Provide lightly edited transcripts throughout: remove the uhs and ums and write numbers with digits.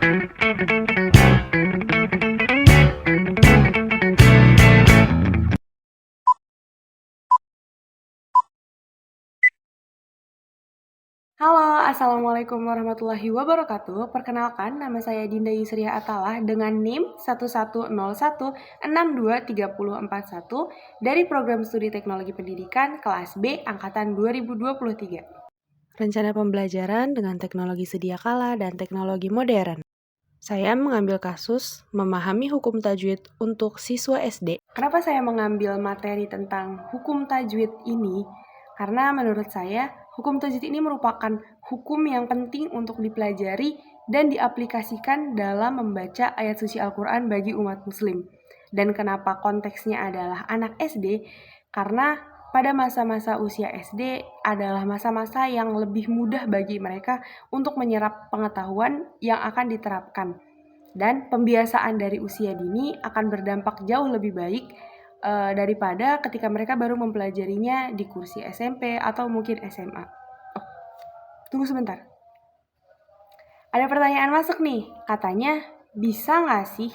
Halo, Assalamualaikum warahmatullahi wabarakatuh. Perkenalkan, nama saya Dinda Yusriya Atalah dengan NIM 1101623041 dari Program Studi Teknologi Pendidikan kelas B Angkatan 2023. Rencana pembelajaran dengan teknologi sedia kala dan teknologi modern. Saya mengambil kasus memahami hukum tajwid untuk siswa SD. Kenapa saya mengambil materi tentang hukum tajwid ini? Karena menurut saya, hukum tajwid ini merupakan hukum yang penting untuk dipelajari dan diaplikasikan dalam membaca ayat suci Al-Quran bagi umat muslim. Dan kenapa konteksnya adalah anak SD? Karena pada masa-masa usia SD adalah masa-masa yang lebih mudah bagi mereka untuk menyerap pengetahuan yang akan diterapkan. Dan pembiasaan dari usia dini akan berdampak jauh lebih baik daripada ketika mereka baru mempelajarinya di kursi SMP atau mungkin SMA. Oh, tunggu sebentar. Ada pertanyaan masuk nih, katanya bisa nggak sih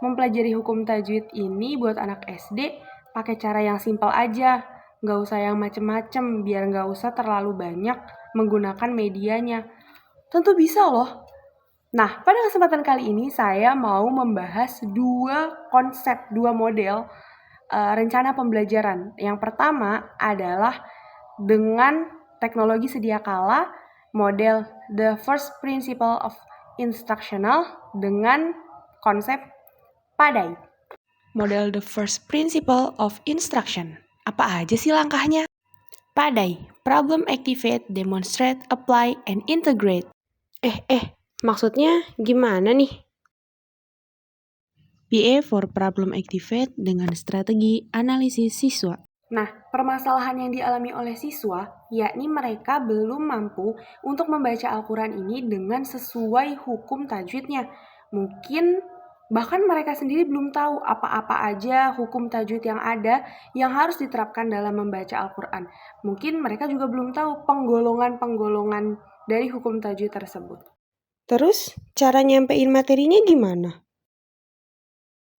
mempelajari hukum tajwid ini buat anak SD pakai cara yang simpel aja, nggak usah yang macem-macem, biar nggak usah terlalu banyak menggunakan medianya. Tentu bisa loh. Nah, pada kesempatan kali ini saya mau membahas dua konsep, dua model rencana pembelajaran. Yang pertama adalah dengan teknologi sedia kala, model The First Principle of Instructional dengan konsep Padai. Model The First Principle of Instruction. Apa aja sih langkahnya? Padai, Problem Activate, Demonstrate, Apply, and Integrate. Maksudnya gimana nih? PA for Problem Activate dengan strategi analisis siswa. Nah, permasalahan yang dialami oleh siswa, yakni mereka belum mampu untuk membaca Al-Quran ini dengan sesuai hukum tajwidnya. Mungkin bahkan mereka sendiri belum tahu apa-apa aja hukum tajwid yang ada yang harus diterapkan dalam membaca Al-Quran. Mungkin mereka juga belum tahu penggolongan-penggolongan dari hukum tajwid tersebut. Terus, cara nyampein materinya gimana?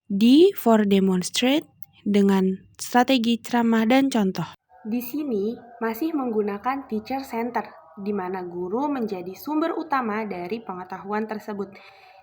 D for demonstrate dengan strategi ceramah dan contoh. Di sini masih menggunakan teacher center, di mana guru menjadi sumber utama dari pengetahuan tersebut.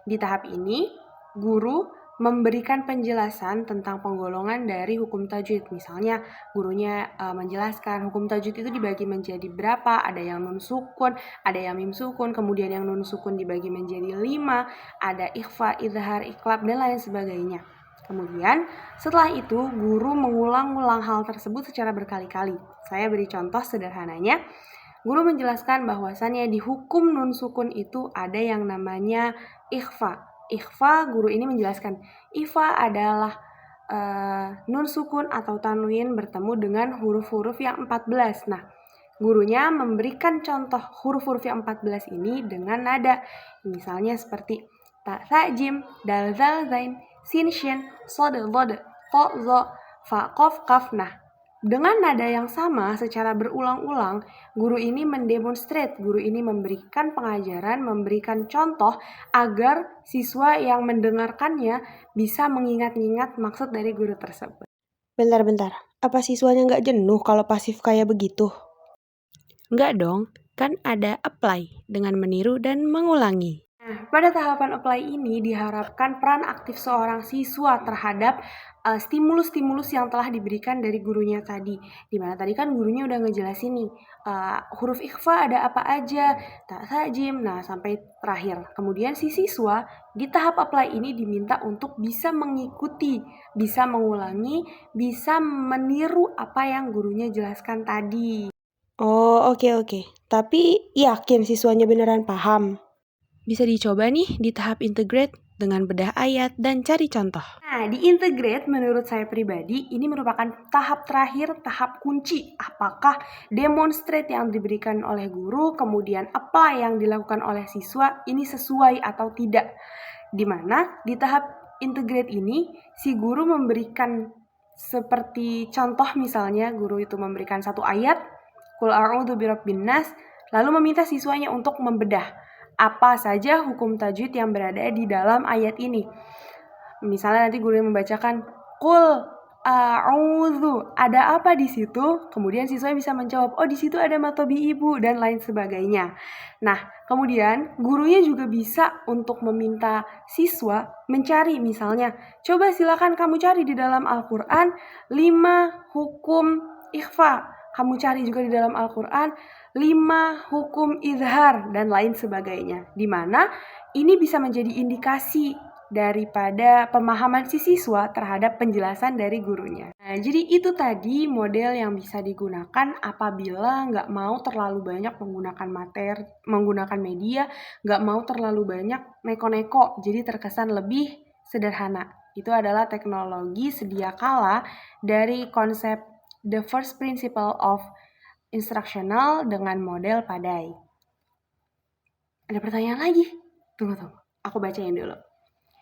Di tahap ini, guru memberikan penjelasan tentang penggolongan dari hukum tajwid. Misalnya, gurunya menjelaskan hukum tajwid itu dibagi menjadi berapa, ada yang nun sukun, ada yang mim sukun, kemudian yang nun sukun dibagi menjadi 5, ada ikhfa, izhar, iqlab, dan lain sebagainya. Kemudian, setelah itu, guru mengulang-ulang hal tersebut secara berkali-kali. Saya beri contoh sederhananya. Guru menjelaskan bahwasannya di hukum nun sukun itu ada yang namanya ikhfa. Ikhfa, guru ini menjelaskan, ikhfa adalah nun sukun atau tanwin bertemu dengan huruf-huruf yang 14. Nah, gurunya memberikan contoh huruf-huruf yang 14 ini dengan nada. Misalnya seperti ta, tha, jim, dal, zal, zain, sin, shin, sod, lod, to, zo, fa, kof, kaf. Nah, dengan nada yang sama secara berulang-ulang, guru ini mendemonstrate, guru ini memberikan pengajaran, memberikan contoh agar siswa yang mendengarkannya bisa mengingat-ingat maksud dari guru tersebut. Bentar, apa siswanya nggak jenuh kalau pasif kayak begitu? Nggak dong, kan ada apply dengan meniru dan mengulangi. Nah, pada tahapan apply ini diharapkan peran aktif seorang siswa terhadap stimulus-stimulus yang telah diberikan dari gurunya tadi. Dimana tadi kan gurunya udah ngejelasin nih, huruf ikhfa ada apa aja, ta, tha, jim, nah sampai terakhir. Kemudian si siswa di tahap apply ini diminta untuk bisa mengikuti, bisa mengulangi, bisa meniru apa yang gurunya jelaskan tadi. Oh, oke. Tapi yakin siswanya beneran paham? Bisa dicoba nih di tahap integrate dengan bedah ayat dan cari contoh. Nah, di integrate menurut saya pribadi ini merupakan tahap terakhir, tahap kunci. Apakah demonstrate yang diberikan oleh guru, kemudian apply yang dilakukan oleh siswa ini sesuai atau tidak. Dimana di tahap integrate ini si guru memberikan seperti contoh, misalnya guru itu memberikan satu ayat, Qul a'udzu birabbin nas, lalu meminta siswanya untuk membedah. apa saja hukum tajwid yang berada di dalam ayat ini. Misalnya nanti guru yang membacakan Qul a'udzu, ada apa di situ? Kemudian siswa bisa menjawab, oh di situ ada matobi ibu dan lain sebagainya. Nah, kemudian gurunya juga bisa untuk meminta siswa mencari, misalnya, coba silakan kamu cari di dalam Al-Qur'an 5 hukum ikhfa. Kamu cari juga di dalam Al-Qur'an 5 hukum izhar dan lain sebagainya. Di mana ini bisa menjadi indikasi daripada pemahaman si siswa terhadap penjelasan dari gurunya. Nah, jadi itu tadi model yang bisa digunakan apabila nggak mau terlalu banyak menggunakan media, nggak mau terlalu banyak neko-neko, jadi terkesan lebih sederhana. Itu adalah teknologi sedia kala dari konsep the first principle of instructional dengan model padai. Ada pertanyaan lagi? Tunggu. Aku bacain dulu.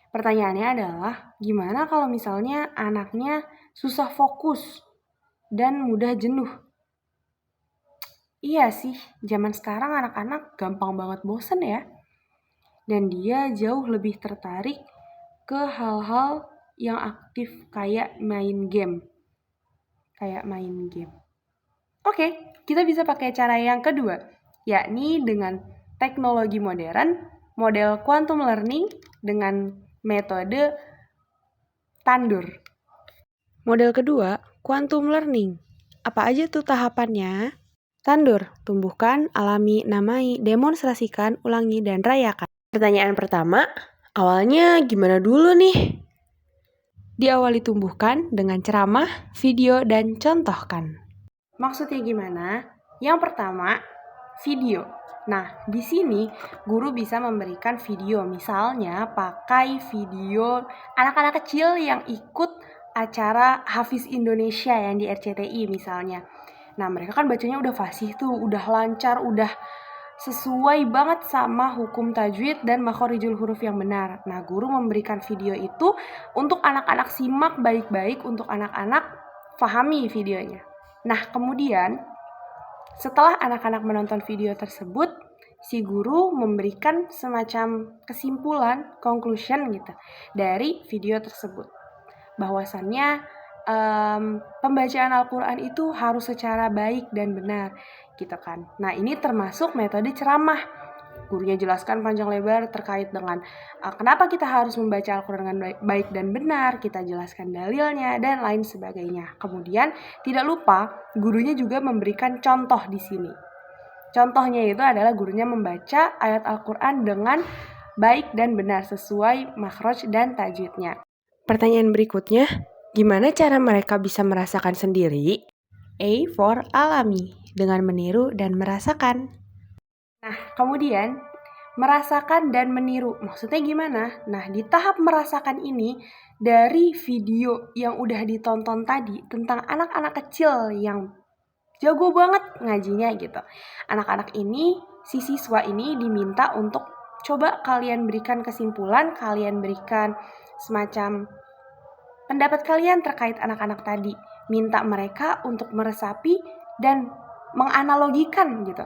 Pertanyaannya adalah, gimana kalau misalnya anaknya susah fokus dan mudah jenuh? Iya sih, zaman sekarang anak-anak gampang banget bosen ya. Dan dia jauh lebih tertarik ke hal-hal yang aktif kayak main game. Oke, kita bisa pakai cara yang kedua, yakni dengan teknologi modern, model quantum learning dengan metode Tandur. Model kedua, quantum learning. Apa aja tuh tahapannya? Tandur, tumbuhkan, alami, namai, demonstrasikan, ulangi, dan rayakan. Pertanyaan pertama, awalnya gimana dulu nih? Diawali tumbuhkan dengan ceramah, video, dan contohkan. Maksudnya gimana? Yang pertama, video. Nah, di sini guru bisa memberikan video, misalnya pakai video anak-anak kecil yang ikut acara Hafiz Indonesia yang di RCTI misalnya. Nah, mereka kan bacanya udah fasih tuh, udah lancar, udah sesuai banget sama hukum tajwid dan makhorijul huruf yang benar. Nah, guru memberikan video itu untuk anak-anak simak baik-baik, untuk anak-anak pahami videonya. Nah, kemudian setelah anak-anak menonton video tersebut, si guru memberikan semacam kesimpulan, conclusion gitu, dari video tersebut. Bahwasannya pembacaan Al-Quran itu harus secara baik dan benar, gitu kan. Nah, ini termasuk metode ceramah. Gurunya jelaskan panjang lebar terkait dengan kenapa kita harus membaca Al-Quran dengan baik dan benar, kita jelaskan dalilnya, dan lain sebagainya. Kemudian, tidak lupa, gurunya juga memberikan contoh di sini. Contohnya itu adalah gurunya membaca ayat Al-Quran dengan baik dan benar, sesuai makhraj dan tajwidnya. Pertanyaan berikutnya, gimana cara mereka bisa merasakan sendiri? A for alami, dengan meniru dan merasakan. Nah, kemudian merasakan dan meniru, maksudnya gimana? Nah, di tahap merasakan ini, dari video yang udah ditonton tadi tentang anak-anak kecil yang jago banget ngajinya gitu. Anak-anak ini, si siswa ini diminta untuk coba kalian berikan kesimpulan, kalian berikan semacam pendapat kalian terkait anak-anak tadi. Minta mereka untuk meresapi dan menganalogikan gitu.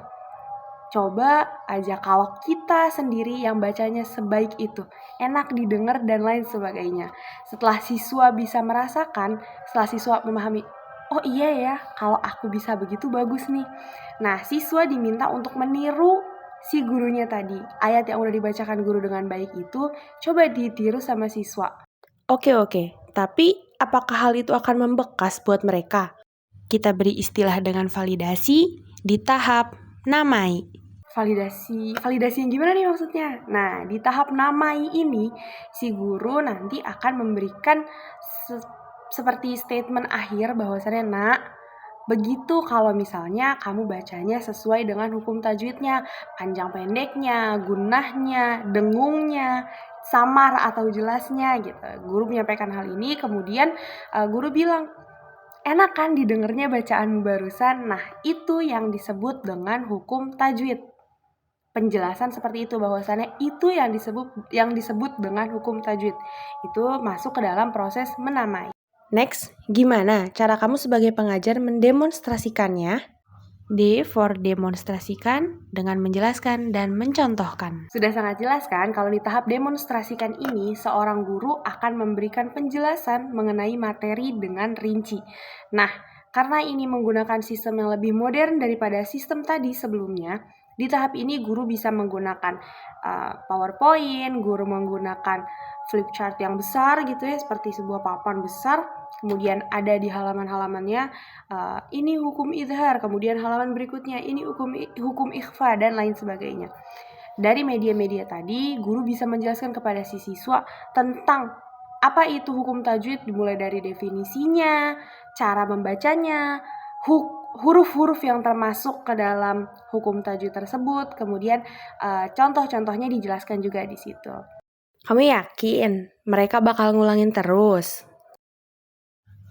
Coba aja kalau kita sendiri yang bacanya sebaik itu, enak didengar dan lain sebagainya. Setelah siswa bisa merasakan, setelah siswa memahami, oh iya ya, kalau aku bisa begitu bagus nih. Nah, siswa diminta untuk meniru si gurunya tadi. Ayat yang udah dibacakan guru dengan baik itu, coba ditiru sama siswa. Oke, tapi apakah hal itu akan membekas buat mereka? Kita beri istilah dengan validasi di tahap namai. Validasi yang gimana nih maksudnya? Nah, di tahap namai ini, si guru nanti akan memberikan seperti statement akhir bahwasannya, nak, begitu kalau misalnya kamu bacanya sesuai dengan hukum tajwidnya, panjang pendeknya, gunahnya, dengungnya, samar atau jelasnya gitu. Guru menyampaikan hal ini, kemudian guru bilang, enak kan didengarnya bacaanmu barusan? Nah, itu yang disebut dengan hukum tajwid. Penjelasan seperti itu, bahwasannya itu yang disebut dengan hukum tajwid. Itu masuk ke dalam proses menamai. Next, gimana cara kamu sebagai pengajar mendemonstrasikannya? D for demonstrasikan dengan menjelaskan dan mencontohkan. Sudah sangat jelas kan kalau di tahap demonstrasikan ini seorang guru akan memberikan penjelasan mengenai materi dengan rinci. Nah, karena ini menggunakan sistem yang lebih modern daripada sistem tadi sebelumnya, di tahap ini guru bisa menggunakan PowerPoint, guru menggunakan flip chart yang besar gitu ya, seperti sebuah papan besar. Kemudian ada di halaman-halamannya ini hukum izhar, kemudian halaman berikutnya ini hukum ikhfa dan lain sebagainya. Dari media-media tadi, guru bisa menjelaskan kepada si siswa tentang apa itu hukum tajwid, dimulai dari definisinya, cara membacanya, huruf-huruf yang termasuk ke dalam hukum tajwid tersebut, kemudian contoh-contohnya dijelaskan juga di situ. Kamu yakin mereka bakal ngulangin terus?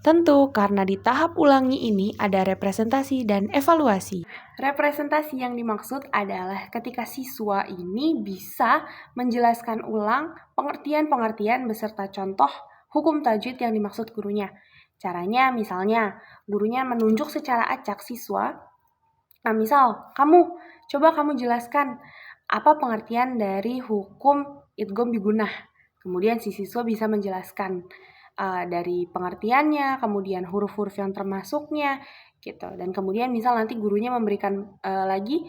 Tentu, karena di tahap ulangi ini ada representasi dan evaluasi. Representasi yang dimaksud adalah ketika siswa ini bisa menjelaskan ulang pengertian-pengertian beserta contoh hukum tajwid yang dimaksud gurunya. Caranya misalnya, gurunya menunjuk secara acak siswa. Nah, misal, coba kamu jelaskan apa pengertian dari hukum idgham bigunah. Kemudian si siswa bisa menjelaskan dari pengertiannya, kemudian huruf-huruf yang termasuknya, gitu. Dan kemudian misal nanti gurunya memberikan lagi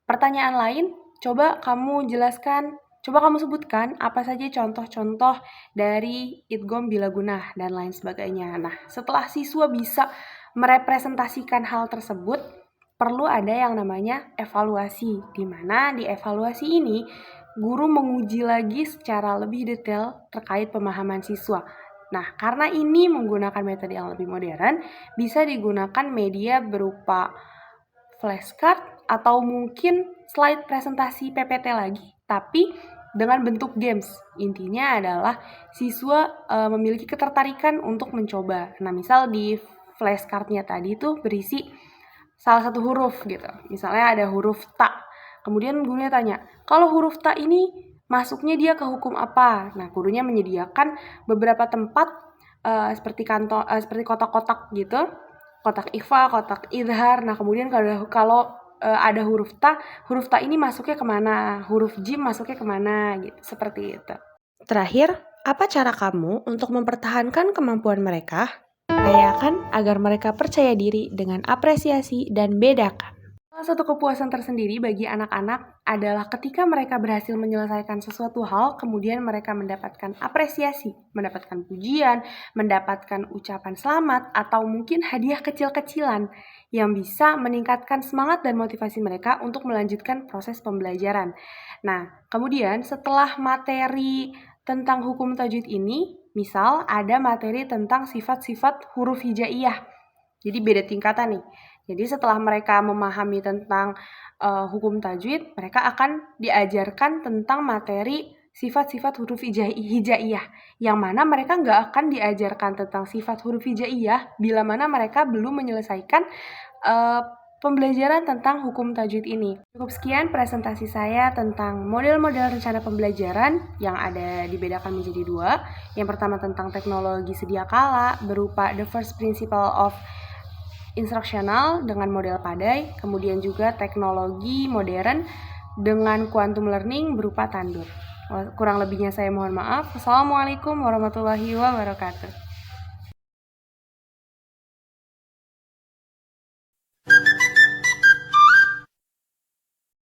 pertanyaan lain, coba kamu jelaskan, coba kamu sebutkan apa saja contoh-contoh dari idgham bila gunah dan lain sebagainya. Nah, setelah siswa bisa merepresentasikan hal tersebut, perlu ada yang namanya evaluasi, di mana di evaluasi ini guru menguji lagi secara lebih detail terkait pemahaman siswa. Nah, karena ini menggunakan metode yang lebih modern, bisa digunakan media berupa flashcard atau mungkin slide presentasi PPT lagi, tapi dengan bentuk games. Intinya adalah siswa memiliki ketertarikan untuk mencoba. Nah, misal di flashcardnya tadi itu berisi salah satu huruf gitu. Misalnya ada huruf ta. Kemudian gurunya tanya, kalau huruf ta ini masuknya dia ke hukum apa? Nah, gurunya menyediakan beberapa tempat seperti kotak-kotak gitu, kotak ikhfa, kotak izhar. Nah, kemudian kalau ada huruf ta ini masuknya kemana? Huruf jim masuknya kemana? Gitu, seperti itu. Terakhir, apa cara kamu untuk mempertahankan kemampuan mereka? Rayakan agar mereka percaya diri dengan apresiasi dan bedakan. Salah satu kepuasan tersendiri bagi anak-anak adalah ketika mereka berhasil menyelesaikan sesuatu hal, kemudian mereka mendapatkan apresiasi, mendapatkan pujian, mendapatkan ucapan selamat, atau mungkin hadiah kecil-kecilan yang bisa meningkatkan semangat dan motivasi mereka untuk melanjutkan proses pembelajaran. Nah, kemudian setelah materi tentang hukum tajwid ini, misal ada materi tentang sifat-sifat huruf hijaiyah. Jadi beda tingkatan nih. Jadi setelah mereka memahami tentang hukum tajwid, mereka akan diajarkan tentang materi sifat-sifat huruf hijaiyah, yang mana mereka nggak akan diajarkan tentang sifat huruf hijaiyah bila mana mereka belum menyelesaikan pembelajaran tentang hukum tajwid ini. Cukup sekian presentasi saya tentang model-model rencana pembelajaran yang ada dibedakan menjadi dua. Yang pertama tentang teknologi sedia kala berupa the first principle of instruksional dengan model padai, kemudian juga teknologi modern dengan quantum learning berupa tandur. Kurang lebihnya saya mohon maaf. Wassalamualaikum warahmatullahi wabarakatuh.